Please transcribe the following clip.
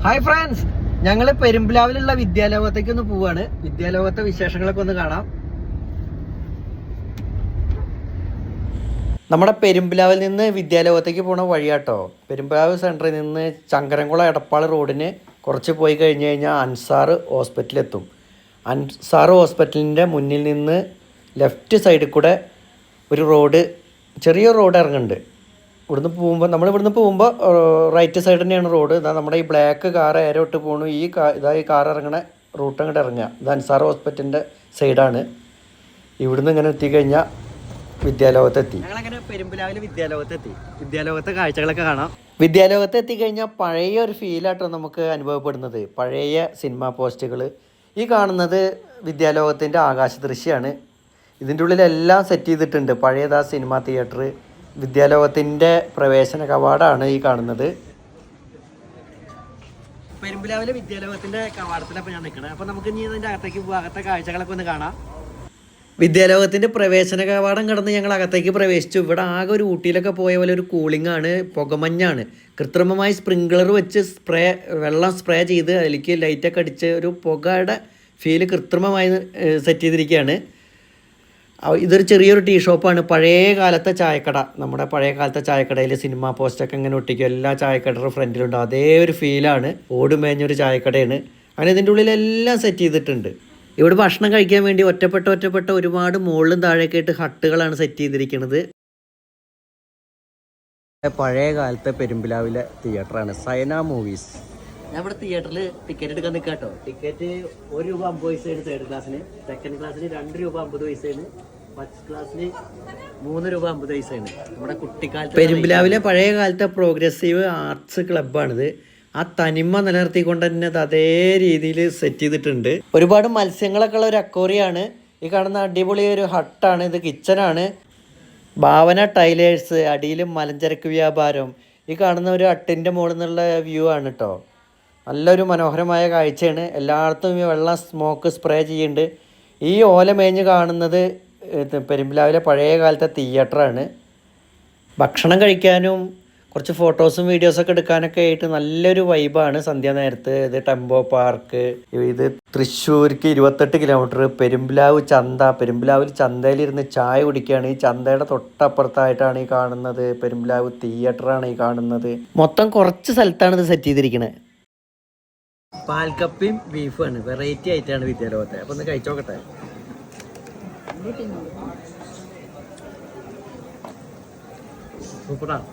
Hi friends, ഞങ്ങള് പെരുമ്പിലാവിലുള്ള വിദ്യാലോകത്തേക്ക് ഒന്ന് പോവാണ്. വിദ്യാലോകത്തെ വിശേഷങ്ങളൊക്കെ ഒന്ന് കാണാം. നമ്മുടെ പെരുമ്പിലാവിൽ നിന്ന് വിദ്യാലോകത്തേക്ക് പോണ വഴിയാട്ടോ. പെരുമ്പിലാവ് സെൻറ്ററിൽ നിന്ന് ചങ്കരംകുളം എടപ്പാൾ റോഡിന് കുറച്ച് പോയി കഴിഞ്ഞ് കഴിഞ്ഞാൽ അൻസാർ ഹോസ്പിറ്റലെത്തും. അൻസാർ ഹോസ്പിറ്റലിൻ്റെ മുന്നിൽ നിന്ന് ലെഫ്റ്റ് സൈഡിൽ കൂടെ ഒരു റോഡ്, ചെറിയൊരു റോഡ് ഇറങ്ങുന്നുണ്ട്. ഇവിടുന്ന് പോകുമ്പോൾ റൈറ്റ് സൈഡ് തന്നെയാണ് റോഡ്. ഇതാ നമ്മുടെ ഈ ബ്ലാക്ക് കാർ ഏരോട്ട് പോകണു. ഈ കാർ ഇറങ്ങണ റൂട്ട് അങ്ങോട്ട് ഇറങ്ങുക. ഇത് അൻസാർ ഹോസ്പിറ്റലിൻ്റെ സൈഡാണ്. ഇവിടുന്ന് ഇങ്ങനെ എത്തിക്കഴിഞ്ഞാൽ വിദ്യാലോകത്തെത്തി. ഞങ്ങളങ്ങനെ പെരുമ്പിലാവിൽ വിദ്യാലോകത്തെത്തി. വിദ്യാലോകത്തെ കാഴ്ചകളൊക്കെ കാണാം. വിദ്യാലോകത്ത് എത്തിക്കഴിഞ്ഞാൽ പഴയ ഒരു ഫീലാട്ടോ നമുക്ക് അനുഭവപ്പെടുന്നത്. പഴയ സിനിമാ പോസ്റ്റുകൾ. ഈ കാണുന്നത് വിദ്യാലോകത്തിൻ്റെ ആകാശ ദൃശ്യമാണ്. ഇതിൻ്റെ ഉള്ളിലെല്ലാം സെറ്റ് ചെയ്തിട്ടുണ്ട്. പഴയതാ സിനിമാ തിയേറ്റർ, വിദ്യാലോകത്തിൻ്റെ പ്രവേശന കവാടമാണ് ഈ കാണുന്നത്. പെരുമ്പിലാവിലെ വിദ്യാലോകത്തിൻ്റെ കവാടത്തിലാണ് ഞാൻ നിൽക്കുന്നത്. അപ്പോൾ നമുക്ക് ഇനി ഇതിൻ്റെ അകത്തേക്ക് പോകാം. അകത്തെ കാഴ്ചകളൊക്കെ ഒന്ന് കാണാം. വിദ്യാലോകത്തിൻ്റെ പ്രവേശന കവാടം കടന്ന് ഞങ്ങൾ അകത്തേക്ക് പ്രവേശിച്ചു. ഇവിടെ ആകെ ഒരു ഊട്ടിയിലൊക്കെ പോയ പോലെ ഒരു കൂളിംഗ് ആണ്, പുകമഞ്ഞാണ്. കൃത്രിമമായി സ്പ്രിങ്ക്ലർ വെച്ച് വെള്ളം സ്പ്രേ ചെയ്ത് അതിലേക്ക് ലൈറ്റൊക്കെ അടിച്ച് ഒരു പുകയുടെ ഫീല് കൃത്രിമമായി സെറ്റ് ചെയ്തിരിക്കുകയാണ്. ഇതൊരു ചെറിയൊരു ടീ ഷോപ്പാണ്. പഴയ കാലത്തെ ചായക്കട, നമ്മുടെ പഴയ കാലത്തെ ചായക്കടയിൽ സിനിമാ പോസ്റ്റൊക്കെ ഇങ്ങനെ ഒട്ടിക്കും. എല്ലാ ചായക്കടയുടെ ഫ്രണ്ടിലുണ്ട്. അതേ ഒരു ഫീലാണ്. ഓടുമേഞ്ഞൊരു ചായക്കടയാണ്. അങ്ങനെ ഇതിൻ്റെ ഉള്ളിലെല്ലാം സെറ്റ് ചെയ്തിട്ടുണ്ട്. ഇവിടെ ഭക്ഷണം കഴിക്കാൻ വേണ്ടി ഒറ്റപ്പെട്ട ഒരുപാട് മുകളിലും താഴേക്ക് ആയിട്ട് ഹട്ടുകളാണ് സെറ്റ് ചെയ്തിരിക്കുന്നത്. പഴയ കാലത്തെ പെരുമ്പിലാവിലെ തിയേറ്ററാണ് സൈന മൂവീസ്. ഞാൻ ഇവിടെ തിയേറ്ററിൽ ടിക്കറ്റ് എടുക്കാൻ നിൽക്കാം കേട്ടോ. ടിക്കറ്റ് ₹1.50 തേർഡ് ക്ലാസ്സിന്, സെക്കൻഡ് ക്ലാസ്സിന് ₹2.50, ഫസ്റ്റ് ക്ലാസ്സിന് ₹3.50. നമ്മുടെ കുട്ടിക്കാലത്ത് പെരുമ്പിലാവിലെ പഴയ കാലത്തെ പ്രോഗ്രസീവ് ആർട്സ് ക്ലബ്ബാണിത്. ആ തനിമ നിലനിർത്തിക്കൊണ്ട് തന്നെ അതേ രീതിയിൽ സെറ്റ് ചെയ്തിട്ടുണ്ട്. ഒരുപാട് മത്സ്യങ്ങളൊക്കെ ഉള്ള ഒരു അക്വേറിയമാണ്. ഈ കാണുന്ന അടിപൊളി ഒരു ഹട്ടാണ്. ഇത് കിച്ചനാണ്. ഭാവന ടൈലേഴ്സ്, അടിയിൽ മലഞ്ചരക്ക് വ്യാപാരം. ഈ കാണുന്ന ഒരു ഹട്ടിൻ്റെ മുകളിൽ നിന്നുള്ള വ്യൂ ആണ് കേട്ടോ. നല്ലൊരു മനോഹരമായ കാഴ്ചയാണ്. എല്ലായിടത്തും ഈ വെള്ളം സ്മോക്ക് സ്പ്രേ ചെയ്യുന്നുണ്ട്. ഈ ഓല മേഞ്ഞ് കാണുന്നത് പെരുമ്പിലാവിലെ പഴയ കാലത്തെ തിയേറ്ററാണ്. ഭക്ഷണം കഴിക്കാനും കുറച്ച് ഫോട്ടോസും വീഡിയോസൊക്കെ എടുക്കാനൊക്കെ ആയിട്ട് നല്ലൊരു വൈബാണ് സന്ധ്യാനേരത്ത്. ഇത് ടെമ്പോ പാർക്ക്. ഇത് തൃശ്ശൂർക്ക് 28 കിലോമീറ്റർ. പെരുമ്പിലാവിൽ ചന്തയിലിരുന്ന് ചായ കുടിക്കുകയാണ്. ഈ ചന്തയുടെ തൊട്ടപ്പുറത്തായിട്ടാണ് ഈ കാണുന്നത് പെരുമ്പിലാവ് തിയേറ്ററാണ് ഈ കാണുന്നത്. മൊത്തം കുറച്ച് സ്ഥലത്താണ് ഇത് സെറ്റ് ചെയ്തിരിക്കുന്നത്. പാൽക്കപ്പയും ബീഫുമാണ്. വെറൈറ്റി ആയിട്ടാണ് വിദ്യാലോകത്തെ. അപ്പോൾ ഒന്ന് കഴിച്ചോക്കട്ടെ. സൂപ്പറാണ്.